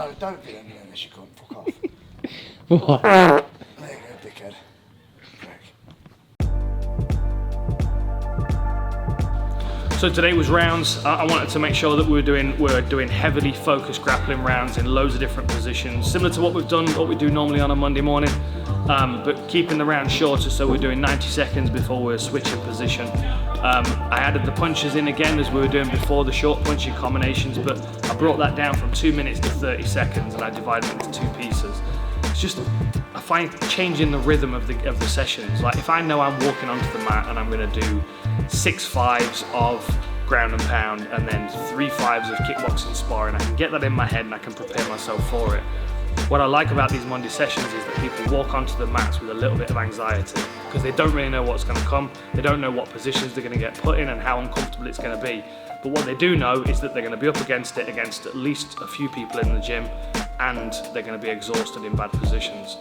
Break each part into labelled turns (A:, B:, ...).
A: No, don't be angry unless you can't. Fuck off.
B: What?
A: There you go, dickhead.
C: So today was rounds. I wanted to make sure that we're doing heavily focused grappling rounds in loads of different positions, similar to what we do normally on a Monday morning, but keeping the round shorter, so we're doing 90 seconds before we're switching position. I added the punches in again as we were doing before, the short punching combinations, but I brought that down from 2 minutes to 30 seconds and I divided it into 2 pieces. It's just, I find changing the rhythm of the sessions. Like if I know I'm walking onto the mat and I'm gonna do 6 5s of ground and pound and then 3 5s of kickboxing sparring, I can get that in my head and I can prepare myself for it. What I like about these Monday sessions is that people walk onto the mats with a little bit of anxiety because they don't really know what's going to come, they don't know what positions they're going to get put in and how uncomfortable it's going to be. But what they do know is that they're going to be up against it against at least a few people in the gym, and they're going to be exhausted in bad positions.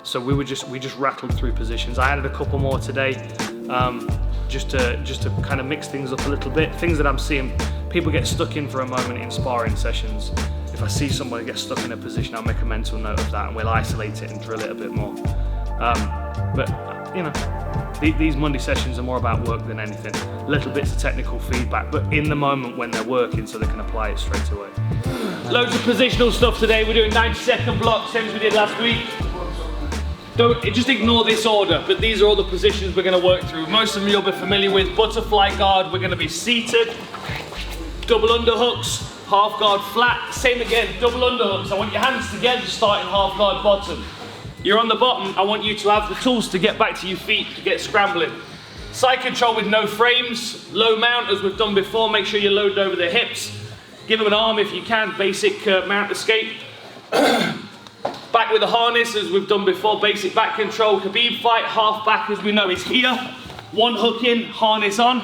C: So we just rattled through positions. I added a couple more today, just to kind of mix things up a little bit. Things that I'm seeing people get stuck in for a moment in sparring sessions. If I see somebody get stuck in a position, I'll make a mental note of that and we'll isolate it and drill it a bit more. But you know, these Monday sessions are more about work than anything. Little bits of technical feedback, but in the moment when they're working, so they can apply it straight away. Loads of positional stuff today. We're doing 90-second blocks, same as we did last week. Just ignore this order, but these are all the positions we're going to work through. Most of them you'll be familiar with. Butterfly guard, we're going to be seated. Double underhooks, half guard flat. Same again, double underhooks. I want your hands together starting half guard bottom. You're on the bottom, I want you to have the tools to get back to your feet, to get scrambling. Side control with no frames, low mount as we've done before. Make sure you're loaded over the hips. Give them an arm if you can, basic mount escape. Back with the harness as we've done before, basic back control. Khabib fight, half back as we know is here. One hook in, harness on.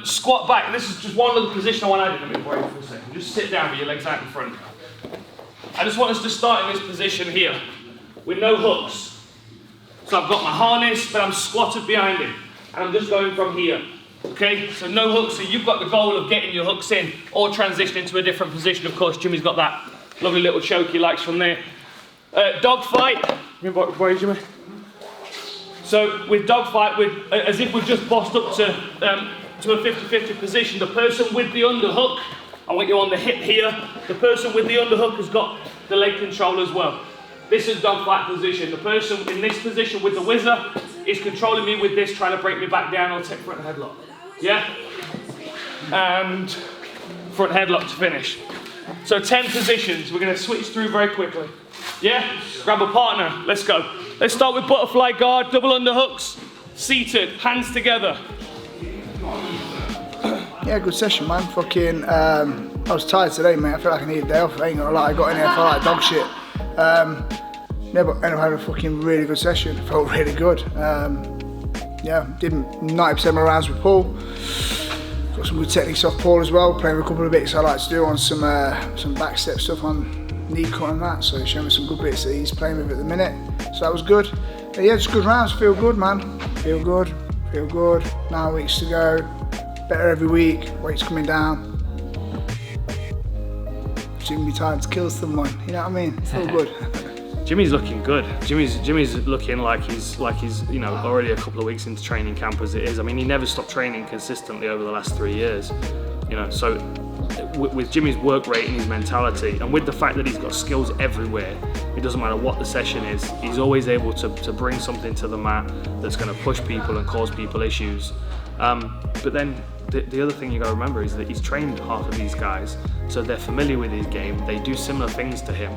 C: Squat back, this is just one little position I want to add in. Let me worry for a second. Just sit down with your legs out in front. I just want us to start in this position here with no hooks. So I've got my harness, but I'm squatted behind it. And I'm just going from here. Okay, so no hooks, so you've got the goal of getting your hooks in or transitioning to a different position. Of course, Jimmy's got that lovely little choke he likes from there. Dog fight. Where is Jimmy? So with dog fight, as if we've just bossed up to a 50-50 position. The person with the underhook, I want you on the hip here. The person with the underhook has got the leg control as well. This is dog fight position. The person in this position with the whizzer is controlling me with this, trying to break me back down or take front headlock. Yeah? And front headlock to finish. So 10 positions. We're going to switch through very quickly. Yeah? Grab a partner. Let's go. Let's start with butterfly guard, double underhooks, seated, hands together.
A: Yeah, good session, man. Fucking, I was tired today, mate. I feel like I need a day off. I ain't gonna lie, I got in here, I felt like dog shit. Yeah, but ended up having a fucking really good session. It felt really good. Yeah, did 90% of my rounds with Paul. Got some good techniques off Paul as well. Playing with a couple of bits I like to do on some back step stuff on knee cut and that. So he showed me some good bits that he's playing with at the minute. So that was good. But yeah, just good rounds. Feel good, man. Feel good. Feel good. 9 weeks to go. Better every week. Weight's coming down. Jimmy time to kill someone. You know what I mean? It's all good.
C: Jimmy's looking good. Jimmy's looking like he's you know, already a couple of weeks into training camp as it is. I mean, he never stopped training consistently over the last 3 years. You know, so with Jimmy's work rate and his mentality, and with the fact that he's got skills everywhere, it doesn't matter what the session is, he's always able to bring something to the mat that's going to push people and cause people issues. But then the other thing you got to remember is that he's trained half of these guys, so they're familiar with his game. They do similar things to him.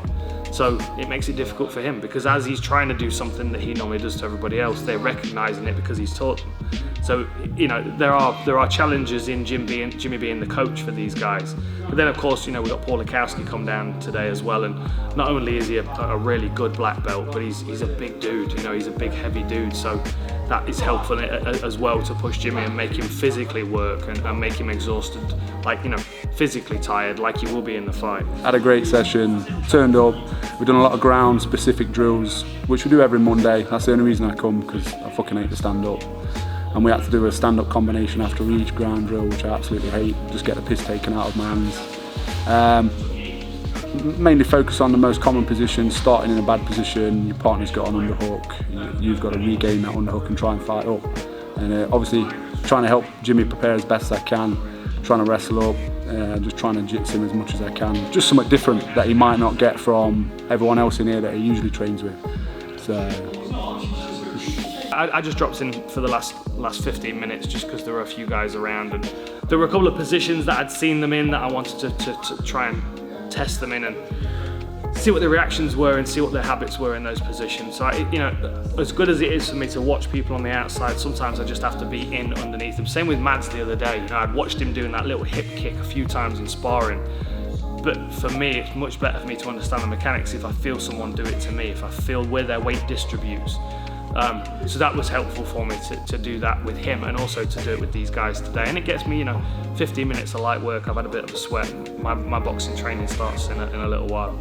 C: So it makes it difficult for him because as he's trying to do something that he normally does to everybody else, they're recognizing it because he's taught them. So, you know, there are challenges in Jimmy being the coach for these guys. But then of course, you know, we've got Paul Lukowski come down today as well, and not only is he a really good black belt, but he's a big dude, you know, he's a big heavy dude. So that is helpful as well to push Jimmy and make him physically work and make him exhausted, like, you know, physically tired like he will be in the fight.
D: Had a great session, turned up, we've done a lot of ground specific drills, which we do every Monday. That's the only reason I come, because I fucking hate to stand up. And we had to do a stand-up combination after each ground drill, which I absolutely hate. Just get the piss taken out of my hands. Mainly focus on the most common positions, starting in a bad position, your partner's got an underhook, you've got to regain that underhook and try and fight up. And obviously trying to help Jimmy prepare as best I can, trying to wrestle up, just trying to jits him as much as I can. Just something different that he might not get from everyone else in here that he usually trains with. So
C: I just dropped in for the last 15 minutes just because there were a few guys around, and there were a couple of positions that I'd seen them in that I wanted to try and test them in and see what their reactions were and see what their habits were in those positions. So you know, as good as it is for me to watch people on the outside, sometimes I just have to be in underneath them. Same with Mads the other day. You know, I'd watched him doing that little hip kick a few times in sparring. But for me, it's much better for me to understand the mechanics if I feel someone do it to me, if I feel where their weight distributes. So that was helpful for me to do that with him, and also to do it with these guys today. And it gets me, you know, 15 minutes of light work. I've had a bit of a sweat. My boxing training starts in a little while.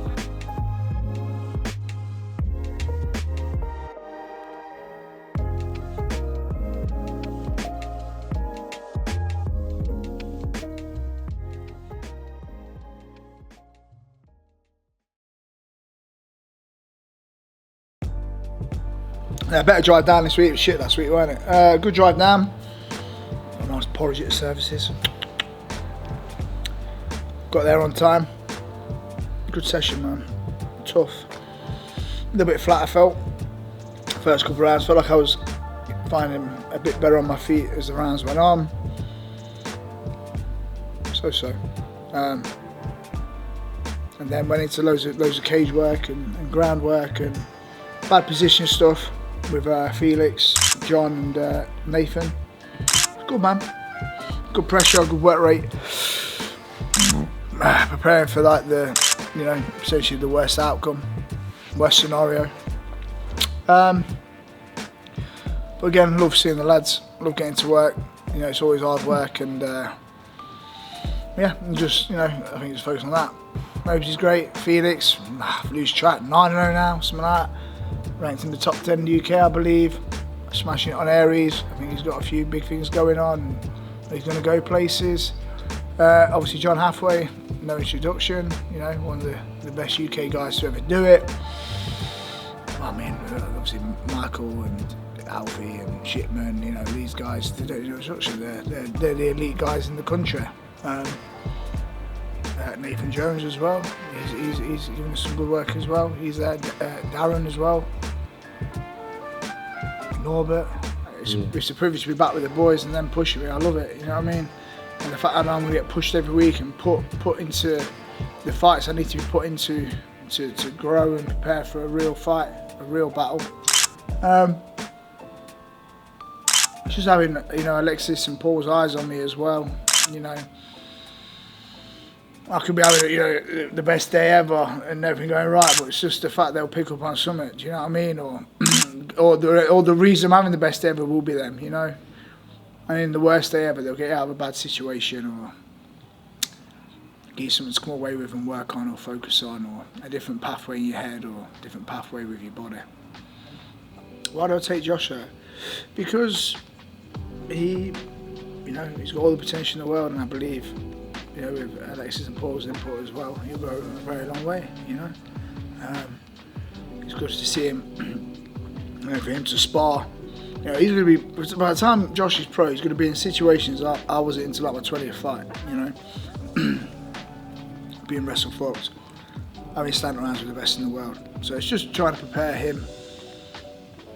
A: Yeah, better drive down this week. It was shit last week, wasn't it? Good drive down. A nice porridge at the services. Got there on time. Good session, man. Tough. A little bit flat, I felt. First couple of rounds. Felt like I was finding a bit better on my feet as the rounds went on. So. And then went into loads of cage work and ground work and bad position stuff with Felix, John and Nathan. Good, man. Good pressure, good work rate. Preparing for like essentially the worst outcome, worst scenario. But again, love seeing the lads, love getting to work. You know, it's always hard work, and yeah, and just, you know, I think just focus on that. Mobes is great. Felix, lose track, 9-0 now, something like that. Ranked in the top 10 in the UK, I believe. Smashing it on Aries. I think he's got a few big things going on. He's going to go places. Obviously, John Halfway, no introduction. You know, one of the best UK guys to ever do it. I mean, obviously Michael and Alfie and Shipman. You know, these guys, they don't do introduction. They're the elite guys in the country. Nathan Jones as well. He's giving us some good work as well. He's there. Darren as well. Norbert. It's a privilege to be back with the boys and then pushing me. I love it. You know what I mean? And the fact that I'm going to get pushed every week and put into the fights I need to be put into to grow and prepare for a real fight, a real battle. Just having, you know, Alexis and Paul's eyes on me as well. You know, I could be having, you know, the best day ever and everything going right, but it's just the fact they'll pick up on something. Do you know what I mean? Or the reason I'm having the best day ever will be them. You know, and in the worst day ever, they'll get out of a bad situation or give you something to come away with and work on or focus on, or a different pathway in your head or a different pathway with your body. Why do I take Josh out? Because he, you know, he's got all the potential in the world, and I believe, you know, with Alexis and Paul's input as well, he'll go a very long way, you know. It's good to see him, you know, for him to spar. You know, he's going to be, by the time Josh is pro, he's going to be in situations I wasn't into, like my 20th fight, you know. Being wrestled folks, having stand around with the best in the world. So it's just trying to prepare him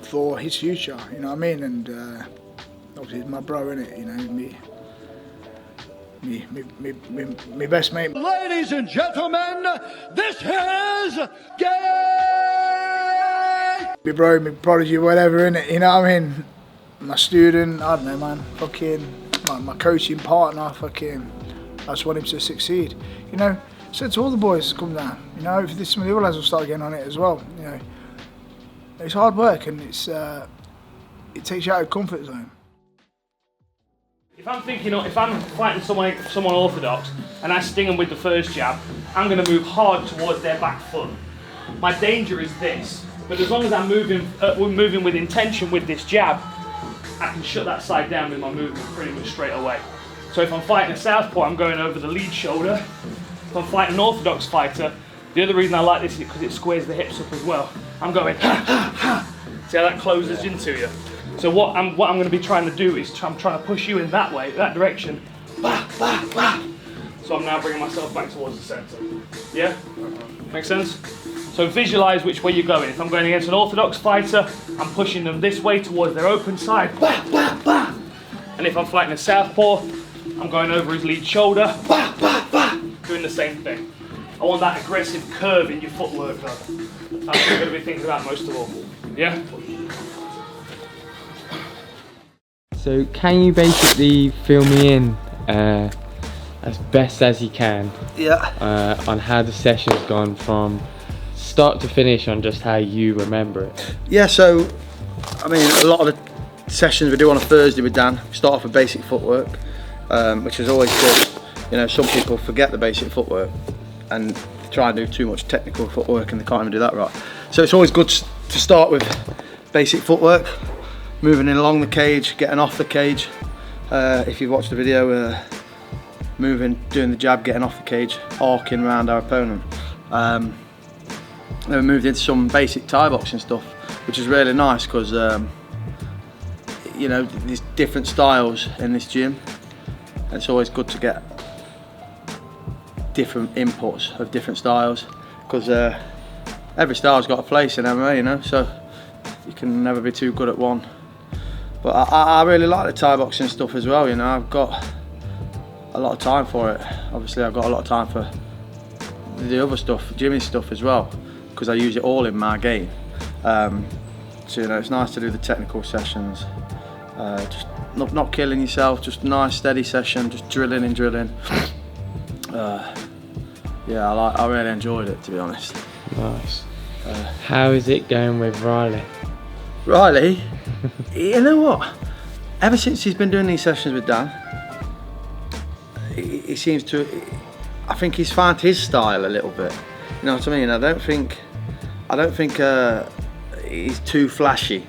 A: for his future, you know what I mean? And obviously he's my bro, innit, you know, me best mate.
B: Ladies and gentlemen, this is Gay!
A: Me bro, me prodigy, whatever, innit, you know what I mean? My student, I don't know, man, fucking, my coaching partner, fucking, I just want him to succeed, you know? Said to all the boys to come down, you know, if some of the other lads will start getting on it as well, you know. It's hard work, and it takes you out of the comfort zone.
C: If I'm fighting someone orthodox and I sting them with the first jab, I'm going to move hard towards their back foot. My danger is this, but as long as I'm moving with intention with this jab, I can shut that side down with my movement pretty much straight away. So if I'm fighting a southpaw, I'm going over the lead shoulder, If I'm fighting an orthodox fighter, the other reason I like this is because it squares the hips up as well. I'm going, ha, ha, ha. See how that closes into you? So what I'm going to be trying to do is I'm trying to push you in that way, that direction. Bah, bah, bah. So I'm now bringing myself back towards the centre. Yeah? Make sense? So visualise which way you're going. If I'm going against an orthodox fighter, I'm pushing them this way towards their open side. Bah, bah, bah. And if I'm fighting a southpaw, I'm going over his lead shoulder. Bah, bah, bah. Doing the same thing. I want that aggressive curve in your footwork though. That's what I'm going to be thinking about most of all. Yeah?
E: So can you basically fill me in as best as you can on how the session's gone from start to finish, on just how you remember it?
F: Yeah, so I mean, a lot of the sessions we do on a Thursday with Dan, we start off with basic footwork, which is always good. You know, some people forget the basic footwork and try and do too much technical footwork and they can't even do that right. So it's always good to start with basic footwork, moving in along the cage, getting off the cage. If you've watched the video, moving, doing the jab, getting off the cage, arcing around our opponent. Then we moved into some basic Thai boxing stuff, which is really nice because you know, there's different styles in this gym. And it's always good to get different inputs of different styles because every style's got a place in MMA, you know, so you can never be too good at one. But I really like the Thai boxing stuff as well, you know. I've got a lot of time for it. Obviously I've got a lot of time for the other stuff, Jimmy's stuff as well, because I use it all in my game. So you know, it's nice to do the technical sessions, just not killing yourself, just a nice steady session, just drilling and drilling. Yeah, I really enjoyed it, to be honest.
E: Nice. How is it going with Riley?
F: Riley, you know what? Ever since he's been doing these sessions with Dan, he seems to, I think he's found his style a little bit. You know what I mean? I don't think he's too flashy.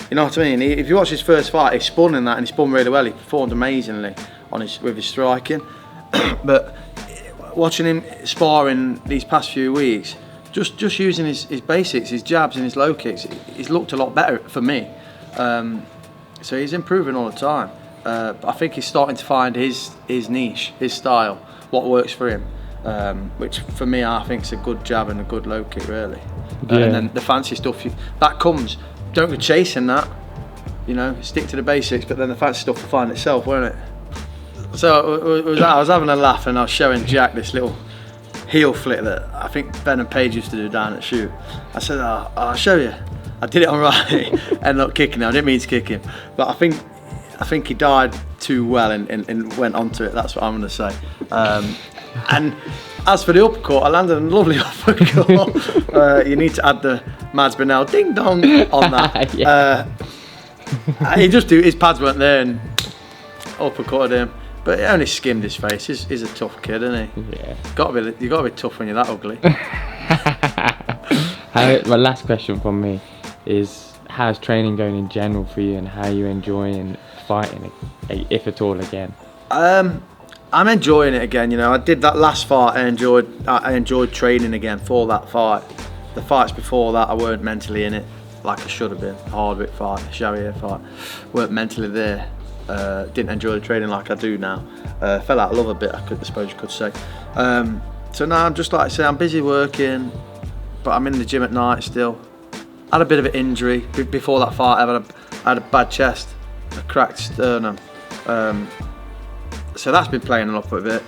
F: You know what I mean? If you watch his first fight, he spun in that and he spun really well. He performed amazingly with his striking. But watching him sparring these past few weeks, just using his basics, his jabs and his low kicks, he's looked a lot better for me. So he's improving all the time. I think he's starting to find his niche, his style, what works for him. Which for me, I think is a good jab and a good low kick, really.
E: Yeah.
F: And then the fancy stuff, that comes. Don't go chasing that. You know, stick to the basics. But then the fancy stuff will find itself, won't it? So I was having a laugh and I was showing Jack this little heel flick that I think Ben and Paige used to do down at Shoot. I said, I'll show you. I did it on Riley, ended up kicking him. I didn't mean to kick him, but I think he died too well and went onto it. That's what I'm going to say. And as for the uppercut, I landed a lovely uppercut. You need to add the Mads Bernal ding dong on that.
E: Yeah.
F: He just his pads weren't there and uppercutted him. But it only skimmed his face. He's a tough kid, isn't he? Yeah. You got to be tough when you're that ugly.
E: My last question from me is, how's training going in general for you, and how are you enjoying fighting, if at all, again?
F: I'm enjoying it again. You know, I did that last fight. I enjoyed training again for that fight. The fights before that, I weren't mentally in it like I should have been. The Hardwick fight, the Sharia fight, weren't mentally there. Didn't enjoy the training like I do now. Fell out of love a bit, I suppose you could say. So now I'm just, like I say, I'm busy working, but I'm in the gym at night still. I had a bit of an injury before that fight. I had a bad chest, a cracked sternum. So that's been playing up a bit.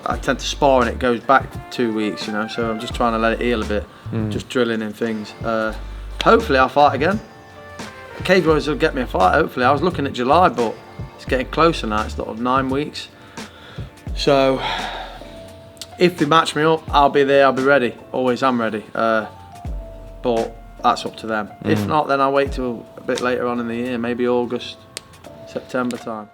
F: I tend to spar and it goes back 2 weeks, you know, so I'm just trying to let it heal a bit, just drilling in things. Hopefully I'll fight again. Cage Warriors will get me a fight, hopefully. I was looking at July, but it's getting closer now. It's sort of 9 weeks. So if they match me up, I'll be there, I'll be ready. Always am ready. But that's up to them. If not, then I'll wait till a bit later on in the year, maybe August, September time.